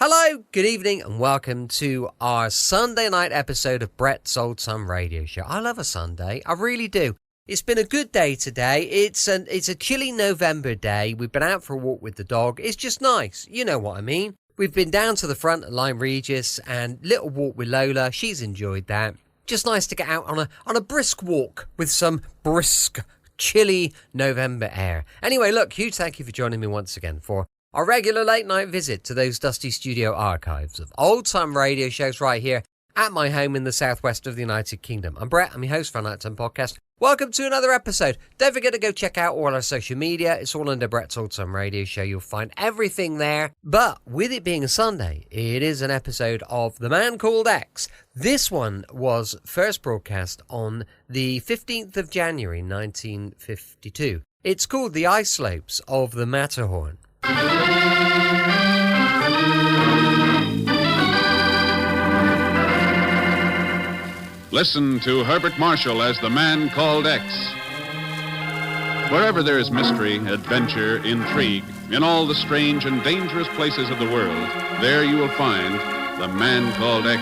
Hello, good evening, and welcome to our Sunday night episode of Brett's Old Time Radio Show. I love a Sunday, I really do. It's been a good day today. It's a chilly November day. We've been out for a walk with the dog. It's just nice, you know what I mean. We've been down to the front at Lyme Regis and little walk with Lola. She's enjoyed that. Just nice to get out on a brisk walk with some brisk, chilly November air. Anyway, look, huge thank you for joining me once again for our regular late night visit to those dusty studio archives of old time radio shows right here at my home in the southwest of the United Kingdom. I'm Brett, I'm your host for our Nighttime Podcast. Welcome to another episode. Don't forget to go check out all our social media. It's all under Brett's Old Time Radio Show. You'll find everything there. But with it being a Sunday, it is an episode of The Man Called X. This one was first broadcast on the 15th of January 1952. It's called The Ice Slopes of the Matterhorn. Listen to Herbert Marshall as the Man Called X. Wherever there is mystery, adventure, intrigue, in all the strange and dangerous places of the world, there you will find the Man Called X.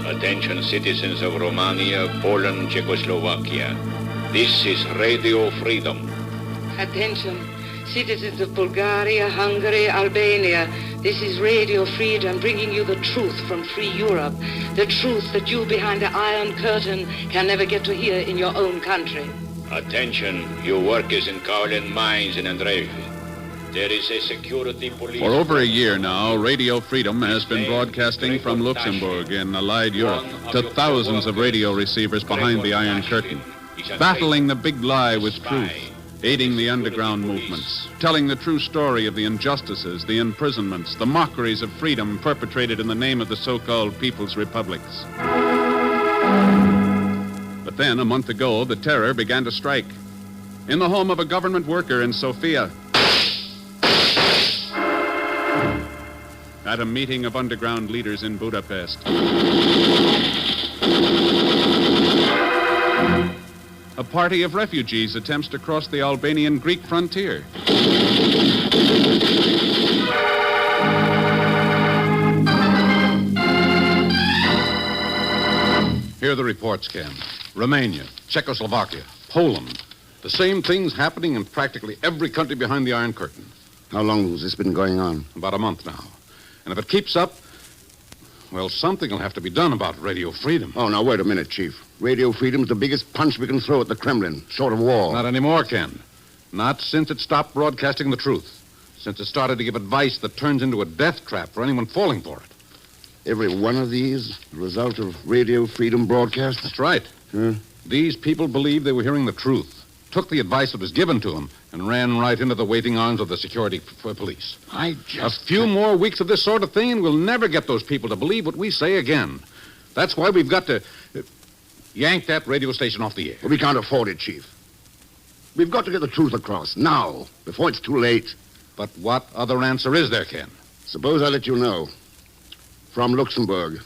Attention citizens of Romania, Poland, Czechoslovakia. This is Radio Freedom. Attention citizens of Bulgaria, Hungary, Albania. This is Radio Freedom, bringing you the truth from free Europe. The truth that you behind the Iron Curtain can never get to hear in your own country. Attention, you workers in Carlin mines in Andrejov. There is a security police... For over a year now, Radio Freedom has been broadcasting from Luxembourg in Allied Europe to thousands of radio receivers behind the Iron Curtain, battling the big lie with truth, aiding the underground movements, telling the true story of the injustices, the imprisonments, the mockeries of freedom perpetrated in the name of the so-called People's Republics. But then, a month ago, the terror began to strike. In the home of a government worker in Sofia, at a meeting of underground leaders in Budapest, a party of refugees attempts to cross the Albanian-Greek frontier. Here are the reports, Ken. Romania, Czechoslovakia, Poland. The same things happening in practically every country behind the Iron Curtain. How long has this been going on? About a month now. And if it keeps up, well, something will have to be done about Radio Freedom. Oh, now, wait a minute, Chief. Radio Freedom's the biggest punch we can throw at the Kremlin, short of war. Not anymore, Ken. Not since it stopped broadcasting the truth. Since it started to give advice that turns into a death trap for anyone falling for it. Every one of these, the result of Radio Freedom broadcasts? That's right. Huh? These people believed they were hearing the truth, took the advice that was given to them, and ran right into the waiting arms of the security police. A few more weeks of this sort of thing, and we'll never get those people to believe what we say again. That's why we've got to yank that radio station off the air. Well, we can't afford it, Chief. We've got to get the truth across, now, before it's too late. But what other answer is there, Ken? Suppose I let you know. From Luxembourg.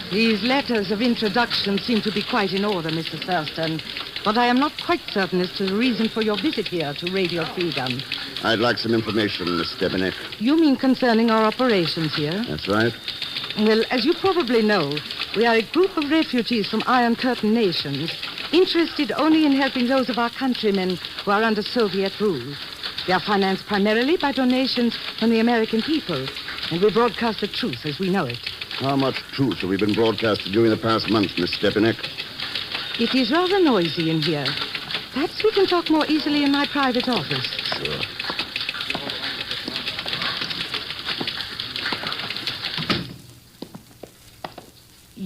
These letters of introduction seem to be quite in order, Mr. Thurston. But I am not quite certain as to the reason for your visit here to Radio Freedom. I'd like some information, Miss Stepanek. You mean concerning our operations here? That's right. Well, as you probably know, we are a group of refugees from Iron Curtain nations, interested only in helping those of our countrymen who are under Soviet rule. We are financed primarily by donations from the American people, and we broadcast the truth as we know it. How much truth have we been broadcasting during the past month, Miss Stepanek? It is rather noisy in here. Perhaps we can talk more easily in my private office. Sure.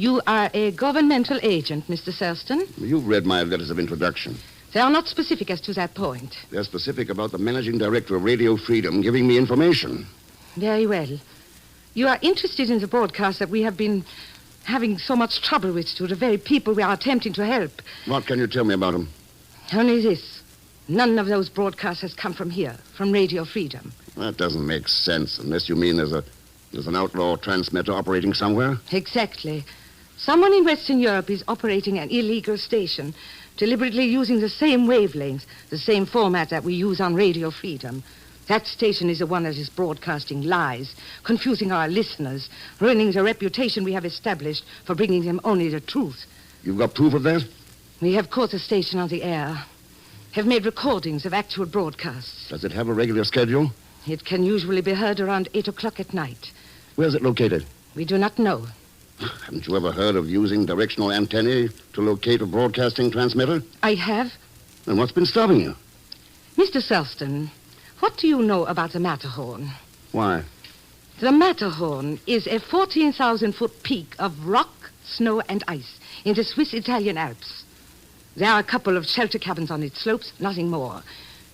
You are a governmental agent, Mr. Thurston. You've read my letters of introduction. They are not specific as to that point. They're specific about the managing director of Radio Freedom giving me information. Very well. You are interested in the broadcast that we have been having so much trouble with to the very people we are attempting to help. What can you tell me about them? Only this. None of those broadcasts has come from here, from Radio Freedom. That doesn't make sense, unless you mean there's an outlaw transmitter operating somewhere. Exactly. Someone in Western Europe is operating an illegal station, deliberately using the same wavelengths, the same format that we use on Radio Freedom. That station is the one that is broadcasting lies, confusing our listeners, ruining the reputation we have established for bringing them only the truth. You've got proof of that? We have caught the station on the air, have made recordings of actual broadcasts. Does it have a regular schedule? It can usually be heard around 8 o'clock at night. Where's it located? We do not know. Haven't you ever heard of using directional antennae to locate a broadcasting transmitter? I have. Then what's been stopping you? Mr. Thurston, what do you know about the Matterhorn? Why? The Matterhorn is a 14,000-foot peak of rock, snow, and ice in the Swiss-Italian Alps. There are a couple of shelter cabins on its slopes, nothing more.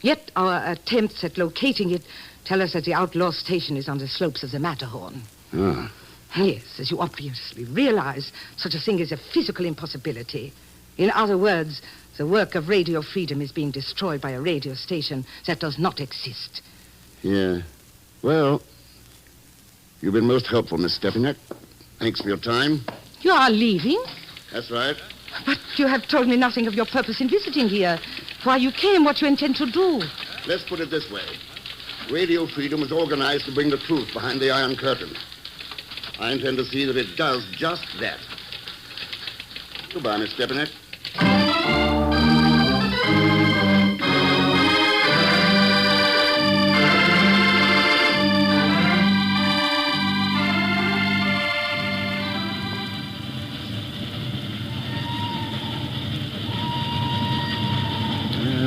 Yet our attempts at locating it tell us that the outlaw station is on the slopes of the Matterhorn. Ah. Yes, as you obviously realize, such a thing is a physical impossibility. In other words, the work of Radio Freedom is being destroyed by a radio station that does not exist. Yeah. Well, you've been most helpful, Miss Stepanek. Thanks for your time. You are leaving? That's right. But you have told me nothing of your purpose in visiting here. Why you came, what you intend to do. Let's put it this way. Radio Freedom is organized to bring the truth behind the Iron Curtain. I intend to see that it does just that. Goodbye, Miss Stepanek.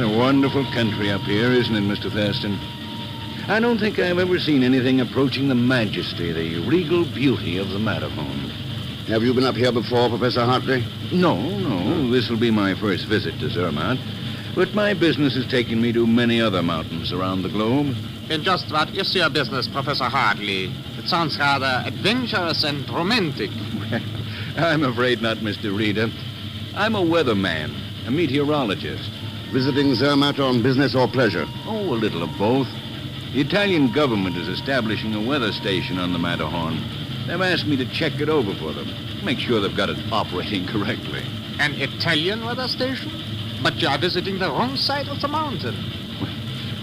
A wonderful country up here, isn't it, Mr. Thurston? I don't think I've ever seen anything approaching the majesty, the regal beauty of the Matterhorn. Have you been up here before, Professor Hartley? No. This will be my first visit to Zermatt. But my business has taken me to many other mountains around the globe. And just what is your business, Professor Hartley? It sounds rather adventurous and romantic. I'm afraid not, Mr. Reader. I'm a weatherman, a meteorologist. Visiting Zermatt on business or pleasure? Oh, a little of both. The Italian government is establishing a weather station on the Matterhorn. They've asked me to check it over for them, make sure they've got it operating correctly. An Italian weather station? But you are visiting the wrong side of the mountain.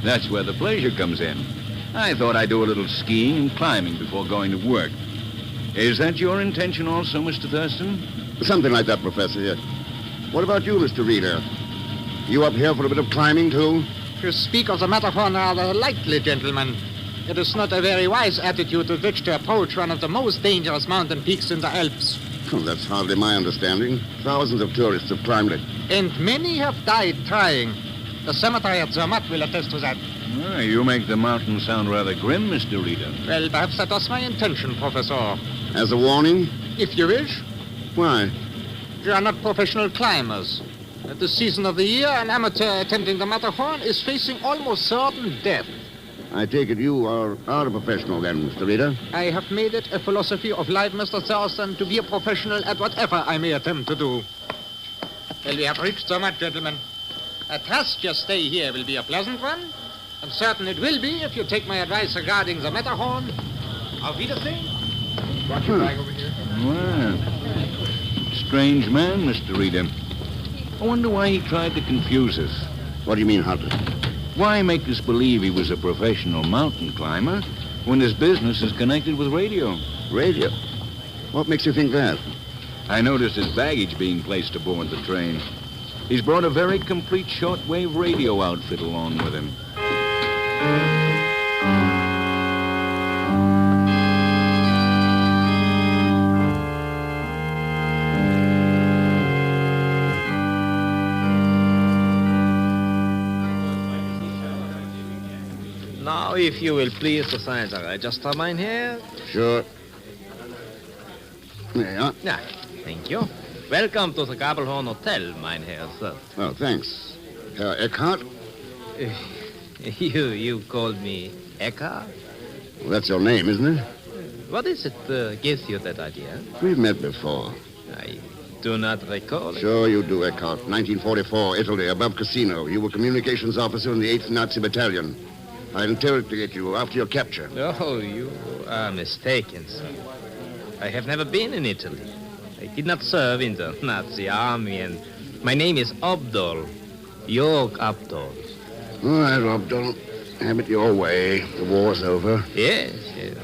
That's where the pleasure comes in. I thought I'd do a little skiing and climbing before going to work. Is that your intention also, Mr. Thurston? Something like that, Professor, yes. What about you, Mr. Reader? You up here for a bit of climbing, too? You speak of the Matterhorn rather lightly, gentlemen. It is not a very wise attitude with which to approach one of the most dangerous mountain peaks in the Alps. Well, that's hardly my understanding. Thousands of tourists have climbed it. And many have died trying. The cemetery at Zermatt will attest to that. Well, you make the mountain sound rather grim, Mr. Reader. Well, perhaps that was my intention, Professor. As a warning? If you wish. Why? You are not professional climbers. At this season of the year, an amateur attempting the Matterhorn is facing almost certain death. I take it you are a professional then, Mr. Reader. I have made it a philosophy of life, Mr. Thurston, to be a professional at whatever I may attempt to do. Well, we have reached Zermatt, gentlemen. I trust your stay here will be a pleasant one. I'm certain it will be if you take my advice regarding the Matterhorn. Auf Wiedersehen. Watch your bag over here. Well, strange man, Mr. Reader. I wonder why he tried to confuse us. What do you mean, Hartley? Why make us believe he was a professional mountain climber when his business is connected with radio? Radio? What makes you think that? I noticed his baggage being placed aboard the train. He's brought a very complete shortwave radio outfit along with him. Now, if you will please to sign the register, mein Herr. Sure. There you are. Yeah. Thank you. Welcome to the Gabelhorn Hotel, mein Herr, sir. Oh, thanks. Herr Eckhart? You called me Eckhart? Well, that's your name, isn't it? What is it gives you that idea? We've met before. I do not recall it. Sure you do, Eckhart. 1944, Italy, above Casino. You were communications officer in the 8th Nazi Battalion. I interrogated you after your capture. Oh, you are mistaken, sir. I have never been in Italy. I did not serve in the Nazi army, and my name is Abdul. Jörg Abdul. All right, Rob, don't have it your way. The war's over. Yes,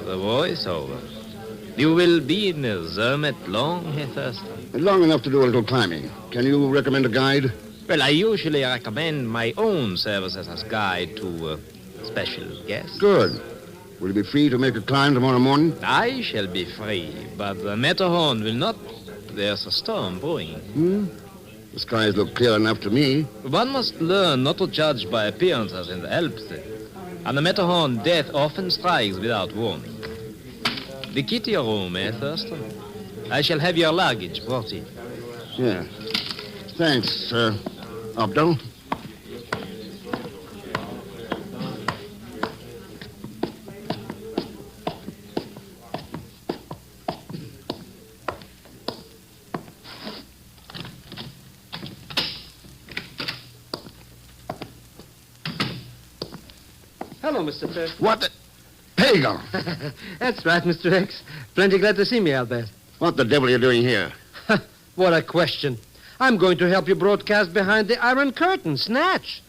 the war is over. You will be in Zermatt long, Herr Thurston? Long enough to do a little climbing. Can you recommend a guide? Well, I usually recommend my own services as guide to special guests. Good. Will you be free to make a climb tomorrow morning? I shall be free, but the Matterhorn will not. There's a storm brewing. The skies look clear enough to me. One must learn not to judge by appearances in the Alps. On the Matterhorn, death often strikes without warning. The key to your room, Thurston? I shall have your luggage brought in. Yeah. Thanks, Abdul. Hello, Mr. Thurston. What the... Pegon! That's right, Mr. X. Plenty glad to see me, I'll bet. What the devil are you doing here? What a question. I'm going to help you broadcast behind the Iron Curtain. Snatch.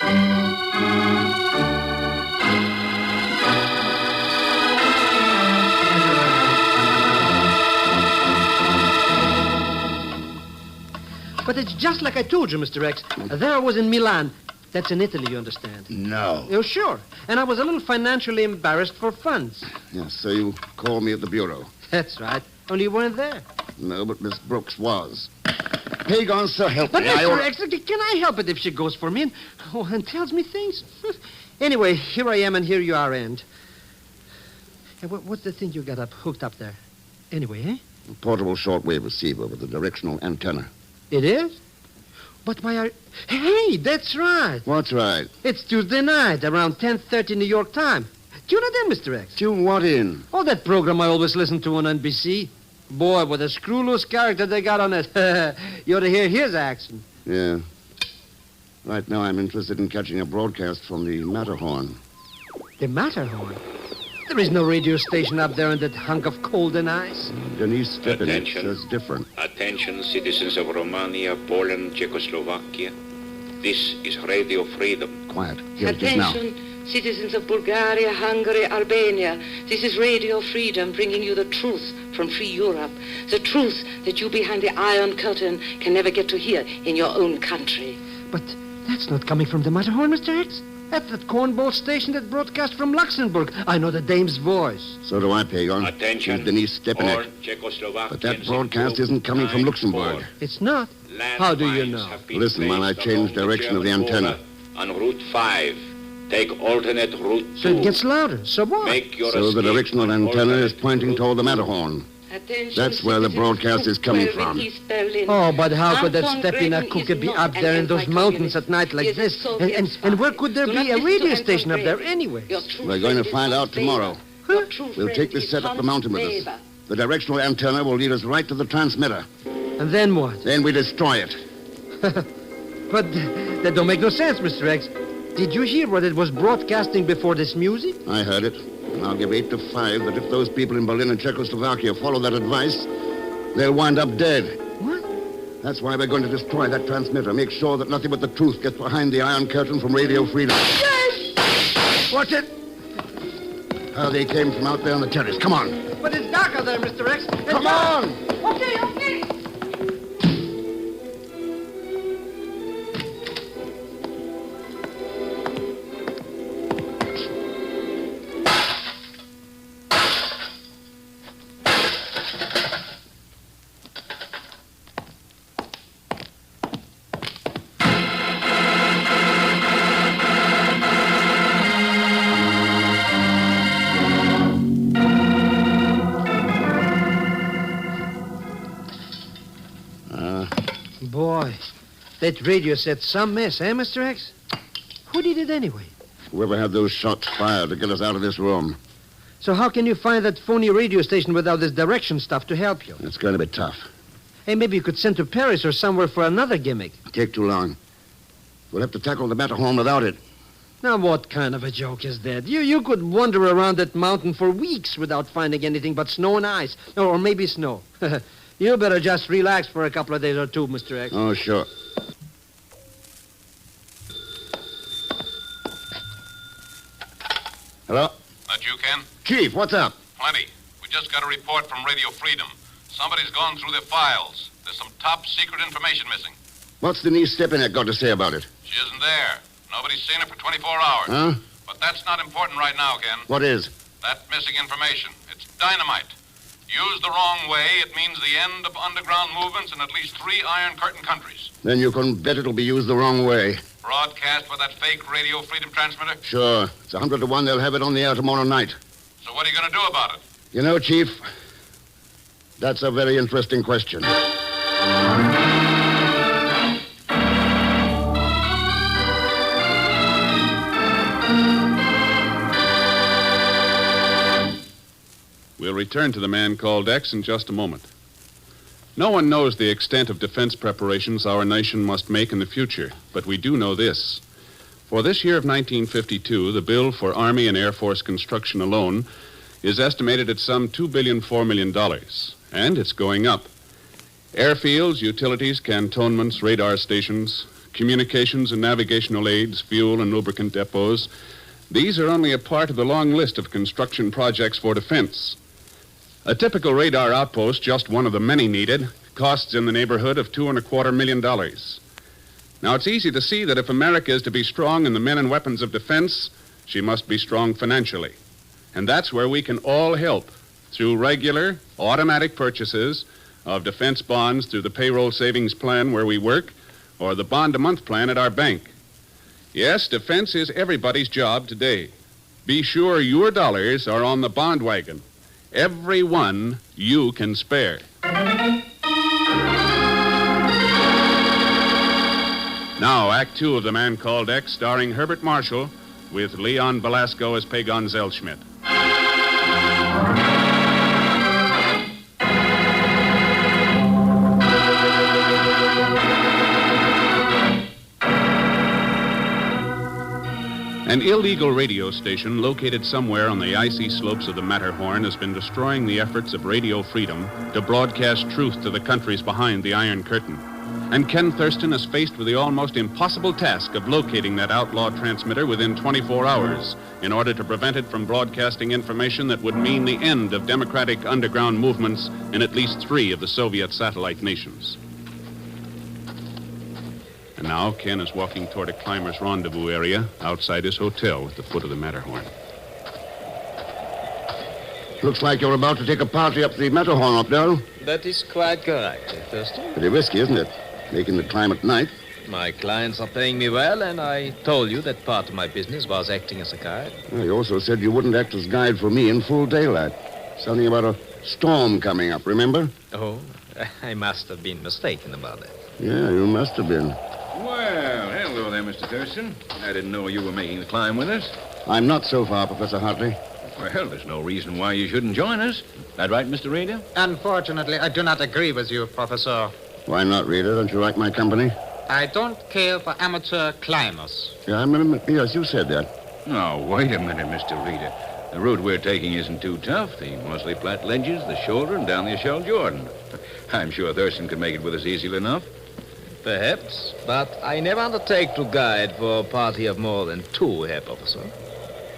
But it's just like I told you, Mr. X. There I was in Milan. That's in Italy, you understand. No. Oh, sure. And I was a little financially embarrassed for funds. Yes, so you called me at the bureau. That's right. Only you weren't there. No, but Miss Brooks was. Pegon, sir, help But me. Mr. X, can I help it if she goes for me and tells me things? Anyway, here I am and here you are, and... Hey, what's the thing you got hooked up there? Anyway, eh? A portable shortwave receiver with a directional antenna. It is? But why are... Hey, that's right. What's right? It's Tuesday night, around 10:30 New York time. Tune it in, Mr. X. Tune what in? Oh, that program I always listen to on NBC. Boy, what a screw-loose character they got on it. You ought to hear his accent. Yeah. Right now I'm interested in catching a broadcast from the Matterhorn. The Matterhorn? There is no radio station up there in that hunk of cold and ice. Denise Stepanich Attention. says different. Attention, citizens of Romania, Poland, Czechoslovakia. This is Radio Freedom. Quiet. Here it is now. Attention, citizens of Bulgaria, Hungary, Albania. This is Radio Freedom bringing you the truth from free Europe. The truth that you behind the Iron Curtain can never get to hear in your own country. But that's not coming from the Matterhorn, Mr. X. That's that cornball station that broadcast from Luxembourg. I know the dame's voice. So do I, Pegon. Attention, She's Denise all Stepanich. Czechoslovakians. But that broadcast in isn't coming from 9-4. Luxembourg. It's not. How do you know? Listen, while I change direction of the antenna. On Route 5. Take alternate Route 2. So it gets louder. So what? Make your So the escape directional on antenna is alternate pointing Route toward the 2. Matterhorn. Attention, That's where the citizens broadcast is of coming 12 in from. East Berlin. Oh, but how could that Anton Stefina Gregor Cookie is be not up an there in those anti-communist. mountains at night He like is a this? Soviet And spy. where could there Do be not a listen radio to station up there Anton anyway? Your true We're going to friend find is out Hans tomorrow. Weber. Your true We'll friend take this is set up the Hans mountain with us. Weber. The directional antenna will lead us right to the transmitter. And then what? Then we destroy it. But that don't make no sense, Mr. X. Did you hear what it was broadcasting before this music? I heard it. And I'll give 8 to 5 that if those people in Berlin and Czechoslovakia follow that advice, they'll wind up dead. What? That's why we're going to destroy that transmitter. Make sure that nothing but the truth gets behind the Iron Curtain from Radio Freedom. Watch it! They came from out there on the terrace. Come on. But it's darker there, Mr. X. Come on! Okay, okay. That radio set's some mess, eh, Mr. X? Who did it anyway? Whoever had those shots fired to get us out of this room. So how can you find that phony radio station without this direction stuff to help you? It's going to be tough. Hey, maybe you could send to Paris or somewhere for another gimmick. Take too long. We'll have to tackle the Matterhorn without it. Now, what kind of a joke is that? You could wander around that mountain for weeks without finding anything but snow and ice. Or maybe snow. You better just relax for a couple of days or two, Mr. X. Oh, sure. Hello? That you, Ken? Chief, what's up? Plenty. We just got a report from Radio Freedom. Somebody's gone through their files. There's some top secret information missing. What's Denise Stepanek got to say about it? She isn't there. Nobody's seen her for 24 hours. Huh? But that's not important right now, Ken. What is? That missing information. It's dynamite. Used the wrong way, it means the end of underground movements in at least 3 Iron Curtain countries. Then you can bet it'll be used the wrong way. Broadcast with that fake Radio Freedom transmitter? Sure. It's 100 to 1 they'll have it on the air tomorrow night. So what are you going to do about it? You know, Chief, that's a very interesting question. We'll return to the man called X in just a moment. No one knows the extent of defense preparations our nation must make in the future, but we do know this. For this year of 1952, the bill for Army and Air Force construction alone is estimated at some $2.4 billion, and it's going up. Airfields, utilities, cantonments, radar stations, communications and navigational aids, fuel and lubricant depots, these are only a part of the long list of construction projects for defense. A typical radar outpost, just one of the many needed, costs in the neighborhood of $2.25 million. Now, it's easy to see that if America is to be strong in the men and weapons of defense, she must be strong financially. And that's where we can all help, through regular, automatic purchases of defense bonds through the payroll savings plan where we work, or the bond-a-month plan at our bank. Yes, defense is everybody's job today. Be sure your dollars are on the bond wagon. Every one you can spare. Now, Act 2 of The Man Called X, starring Herbert Marshall, with Leon Belasco as Pegon Zellschmidt. An illegal radio station located somewhere on the icy slopes of the Matterhorn has been destroying the efforts of Radio Freedom to broadcast truth to the countries behind the Iron Curtain. And Ken Thurston is faced with the almost impossible task of locating that outlaw transmitter within 24 hours in order to prevent it from broadcasting information that would mean the end of democratic underground movements in at least 3 of the Soviet satellite nations. And now Ken is walking toward a climber's rendezvous area outside his hotel at the foot of the Matterhorn. Looks like you're about to take a party up the Matterhorn up there. That is quite correct, Thurston. Pretty risky, isn't it? Making the climb at night. My clients are paying me well, and I told you that part of my business was acting as a guide. Well, you also said you wouldn't act as guide for me in full daylight. Something about a storm coming up, remember? Oh, I must have been mistaken about that. Yeah, you must have been. Well, hello there, Mr. Thurston. I didn't know you were making the climb with us. I'm not so far, Professor Hartley. Well, there's no reason why you shouldn't join us. That right, Mr. Reader? Unfortunately, I do not agree with you, Professor. Why not, Reader? Don't you like my company? I don't care for amateur climbers. Yeah, I remember. Yes, you said that. No, wait a minute, Mr. Reader. The route we're taking isn't too tough. The mostly flat ledges, the shoulder, and down the Ashell Jordan. I'm sure Thurston could make it with us easily enough. Perhaps, but I never undertake to guide for a party of more than 2, Herr Professor.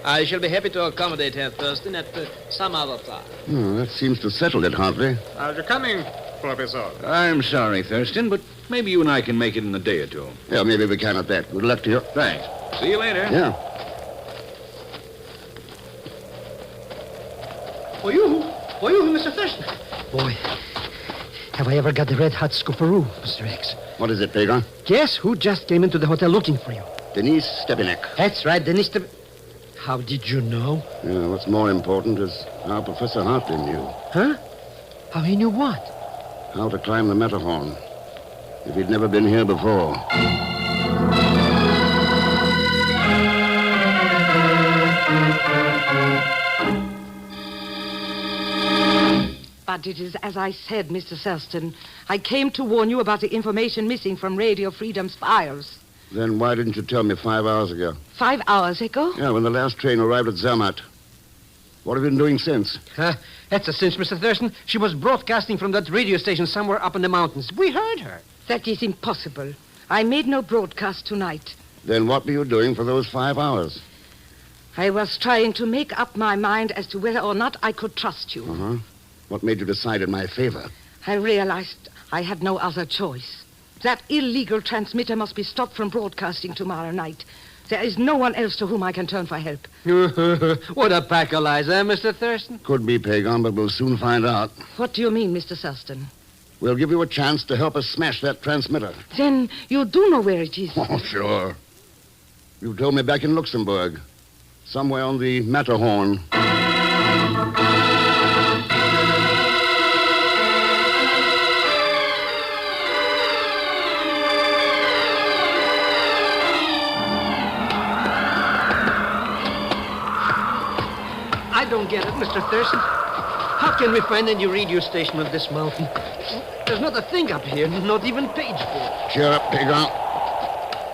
I shall be happy to accommodate Herr Thurston at some other time. Oh, that seems to settle it, Hartley. Are you coming, Professor? I'm sorry, Thurston, but maybe you and I can make it in a day or two. Yeah, maybe we can at that. Good luck to you. Thanks. See you later. Yeah. For you, Mr. Thurston. Boy, have I ever got the red-hot scooperoo, Mr. X. What is it, Pegon? Guess who just came into the hotel looking for you? Denise Stepanek. That's right, Denise Stepanek. How did you know? Yeah, what's more important is how Professor Hartley knew. Huh? How he knew what? How to climb the Matterhorn. if he'd never been here before. But it is as I said, Mr. Thurston. I came to warn you about the information missing from Radio Freedom's files. Then why didn't you tell me 5 hours ago? 5 hours ago? Yeah, when the last train arrived at Zermatt. What have you been doing since? That's a cinch, Mr. Thurston. She was broadcasting from that radio station somewhere up in the mountains. We heard her. That is impossible. I made no broadcast tonight. Then what were you doing for those 5 hours? I was trying to make up my mind as to whether or not I could trust you. Uh-huh. What made you decide in my favor? I realized I had no other choice. That illegal transmitter must be stopped from broadcasting tomorrow night. There is no one else to whom I can turn for help. What a pack of lies, Mr. Thurston? Could be, Pegon, but we'll soon find out. What do you mean, Mr. Thurston? We'll give you a chance to help us smash that transmitter. Then you do know where it is. Oh, sure. You told me back in Luxembourg. Somewhere on the Matterhorn. I don't get it, Mr. Thurston. How can we find any radio station on this mountain? There's not a thing up here, not even page board. Cheer up, Pegon.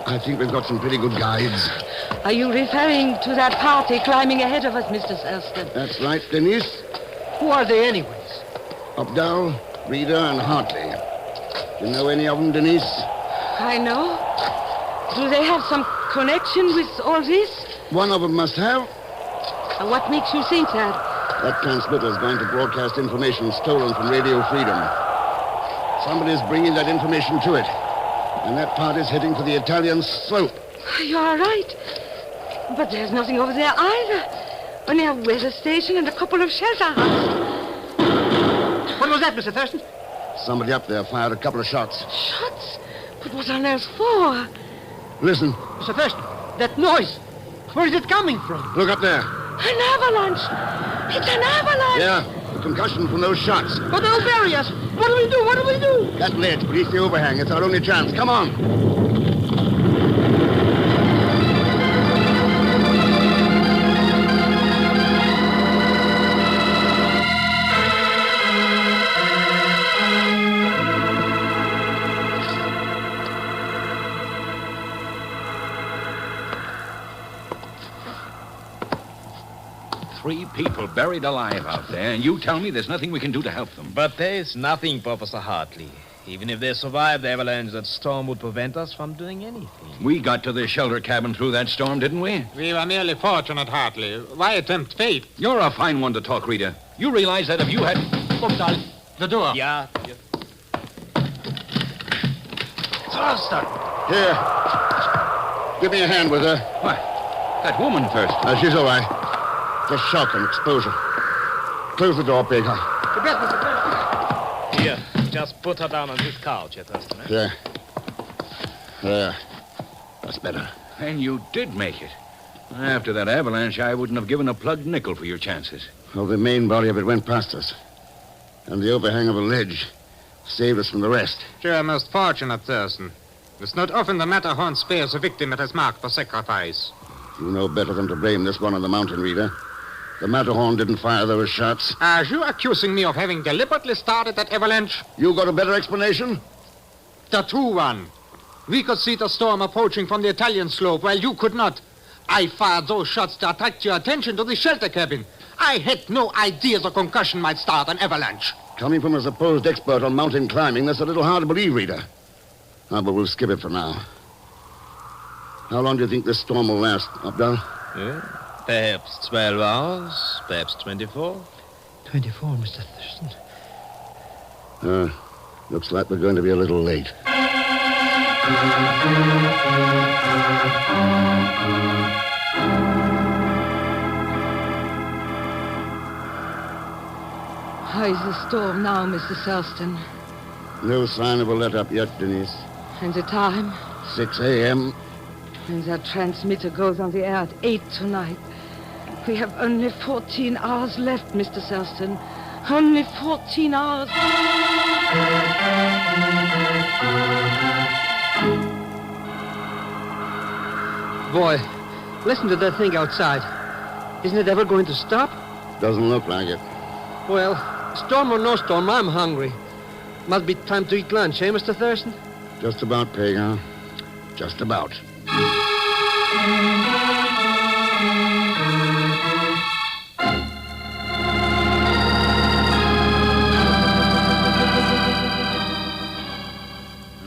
I think we've got some pretty good guides. Are you referring to that party climbing ahead of us, Mr. Thurston? That's right, Denise. Who are they anyways? Updell, Reeder, and Hartley. You know any of them, Denise? I know. Do they have some connection with all this? One of them must have. What makes you think that? That transmitter is going to broadcast information stolen from Radio Freedom. Somebody's bringing that information to it. And that party's heading for the Italian slope. You are right. But there's nothing over there either. Only a weather station and a couple of shelter huts. What was that, Mr. Thurston? Somebody up there fired a couple of shots. Shots? But what on earth for? Listen. Mr. Thurston, that noise. Where is it coming from? Look up there. An avalanche! It's an avalanche! Yeah, the concussion from those shots. But they'll bury us. What do we do? What do we do? That ledge beneath the overhang. It's our only chance. Come on. Three people buried alive out there, and you tell me there's nothing we can do to help them. But there's nothing, Professor Hartley. Even if they survived the avalanche, that storm would prevent us from doing anything. We got to the shelter cabin through that storm, didn't we? We were merely fortunate, Hartley. Why tempt fate? You're a fine one to talk, Reeder. You realize that if you had... Updal, the door. Yeah. Thurston. Here. Give me a hand with her. What? That woman first. She's all right. Just shock and exposure. Close the door, Pegon. To bed, Mr. Thurston. Here, just put her down on this couch, Thurston. Yeah. There. That's better. And you did make it. After that avalanche, I wouldn't have given a plugged nickel for your chances. Well, the main body of it went past us. And the overhang of a ledge saved us from the rest. You're most fortunate, Thurston. It's not often the Matterhorn spares a victim it has marked for sacrifice. You know better than to blame this one on the mountain, Reeder. The Matterhorn didn't fire those shots. Are you accusing me of having deliberately started that avalanche? You got a better explanation? The true one. We could see the storm approaching from the Italian slope, while you could not. I fired those shots to attract your attention to the shelter cabin. I had no idea the concussion might start an avalanche. Coming from a supposed expert on mountain climbing, that's a little hard to believe, Reeder. But we'll skip it for now. How long do you think this storm will last, Updal? Perhaps 12 hours, perhaps 24. 24, Mr. Thurston. Looks like we're going to be a little late. How is the storm now, Mr. Thurston? No sign of a let-up yet, Denise. And the time? 6 a.m. And that transmitter goes on the air at 8 tonight. We have only 14 hours left, Mr. Thurston. Only 14 hours. Boy, listen to that thing outside. Isn't it ever going to stop? Doesn't look like it. Well, storm or no storm, I'm hungry. Must be time to eat lunch, eh, Mr. Thurston? Just about, Pegon. Just about.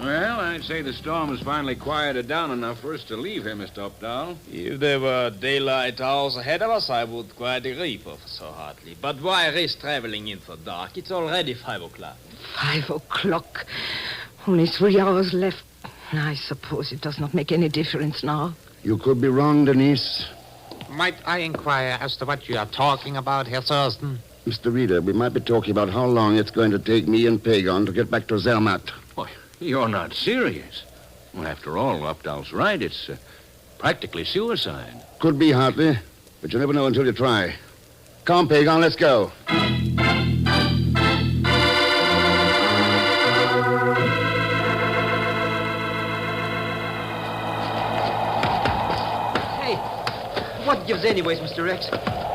Well, I'd say the storm has finally quieted down enough for us to leave here, Mr. Updahl. If there were daylight hours ahead of us, I would quite agree, Professor Hartley. But why risk traveling in for dark? It's already 5 o'clock. 5 o'clock. Only 3 hours left. I suppose it does not make any difference now. You could be wrong, Denise. Might I inquire as to what you are talking about, Herr Thurston? Mr. Reader, we might be talking about how long it's going to take me and Pegon to get back to Zermatt. Why, you're not serious. Well, after all, Updahl's right. It's practically suicide. Could be, Hartley, but you never know until you try. Come, Pegon, let's go. What gives anyways, Mr. X?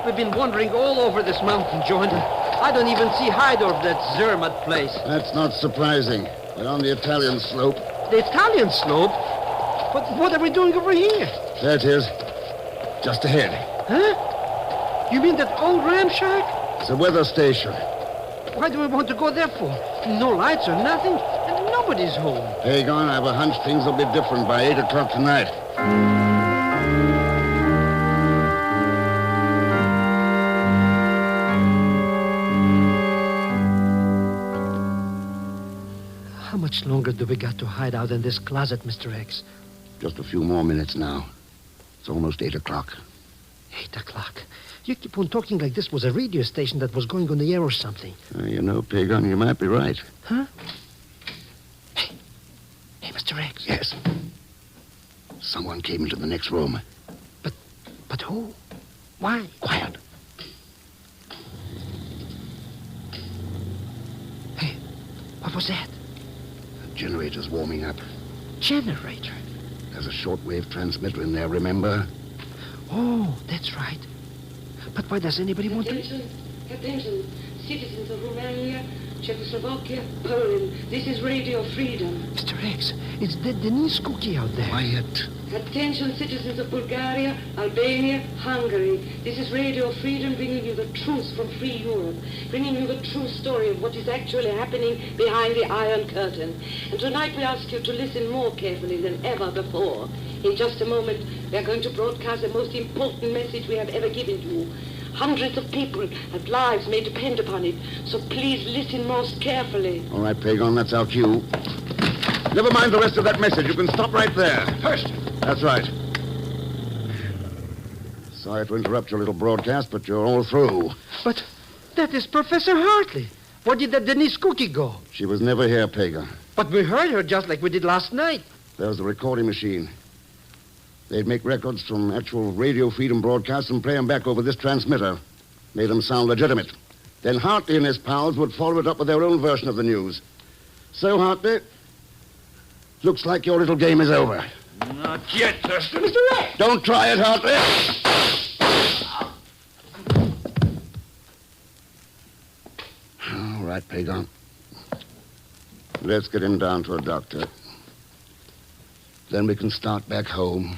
We've been wandering all over this mountain joint. I don't even see hide of that Zermatt place. That's not surprising. We're on the Italian slope. The Italian slope? What are we doing over here? There it is. Just ahead. Huh? You mean that old ram shack? It's a weather station. Why do we want to go there for? No lights or nothing, and nobody's home. Pegon, I have a hunch things will be different by 8 o'clock tonight. How much longer do we got to hide out in this closet, Mr. X? Just a few more minutes now. It's almost 8 o'clock. 8 o'clock. You keep on talking like this was a radio station that was going on the air or something. You know, Pegon, you might be right. Huh? Hey, Mr. X. Yes. Someone came into the next room. But who? Why? Quiet. Hey, what was that? The generator's warming up. Generator? There's a shortwave transmitter in there, remember? Oh, that's right. But why does anybody want to... Attention, citizens of Romania, Czechoslovakia, Poland. This is Radio Freedom. Mr. X, it's that Denise Cookie out there. Quiet. Attention, citizens of Bulgaria, Albania, Hungary. This is Radio Freedom bringing you the truth from free Europe, bringing you the true story of what is actually happening behind the Iron Curtain. And tonight we ask you to listen more carefully than ever before. In just a moment, we are going to broadcast the most important message we have ever given you. Hundreds of people have lives may depend upon it, so please listen most carefully. All right, Pegon, that's our cue. Never mind the rest of that message. You can stop right there. Thurston. That's right. Sorry to interrupt your little broadcast, but you're all through. But that is Professor Hartley. Where did that Denise Cookie go? She was never here, Pegon. But we heard her just like we did last night. There was the recording machine. They'd make records from actual Radio Freedom broadcasts and play them back over this transmitter. Made them sound legitimate. Then Hartley and his pals would follow it up with their own version of the news. So, Hartley, looks like your little game is over. Not yet, Thurston. Mr. X! Don't try it, Hartley. All right, Pegon. Let's get him down to a doctor. Then we can start back home.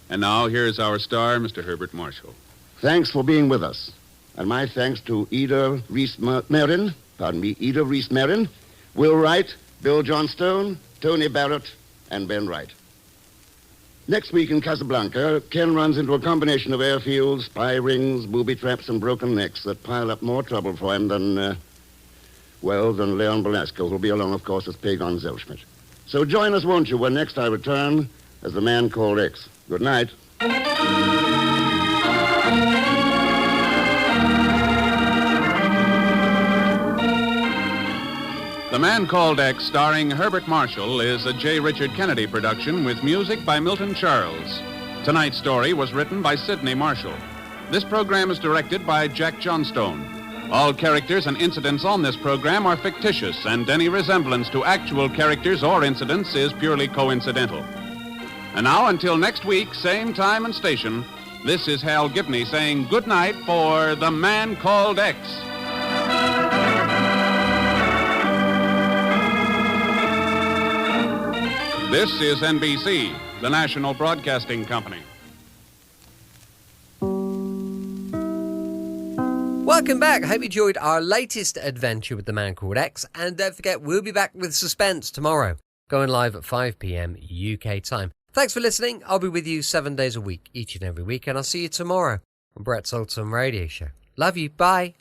And now, here's our star, Mr. Herbert Marshall. Thanks for being with us. And my thanks to Ida Reese-Marin, Will Wright, Bill Johnstone, Tony Barrett, and Ben Wright. Next week in Casablanca, Ken runs into a combination of airfields, spy rings, booby traps, and broken necks that pile up more trouble for him than Leon Belasco, who'll be along, of course, as Pegon Zellschmidt. So join us, won't you, when next I return as the man called X. Good night. The Man Called X, starring Herbert Marshall, is a J. Richard Kennedy production with music by Milton Charles. Tonight's story was written by Sidney Marshall. This program is directed by Jack Johnstone. All characters and incidents on this program are fictitious, and any resemblance to actual characters or incidents is purely coincidental. And now, until next week, same time and station, this is Hal Gibney saying good night for The Man Called X. This is NBC, the national broadcasting company. Welcome back. I hope you enjoyed our latest adventure with The Man Called X. And don't forget, we'll be back with Suspense tomorrow, going live at 5 p.m. UK time. Thanks for listening. I'll be with you 7 days a week, each and every week, and I'll see you tomorrow on Brett's Old Time Radio Show. Love you. Bye.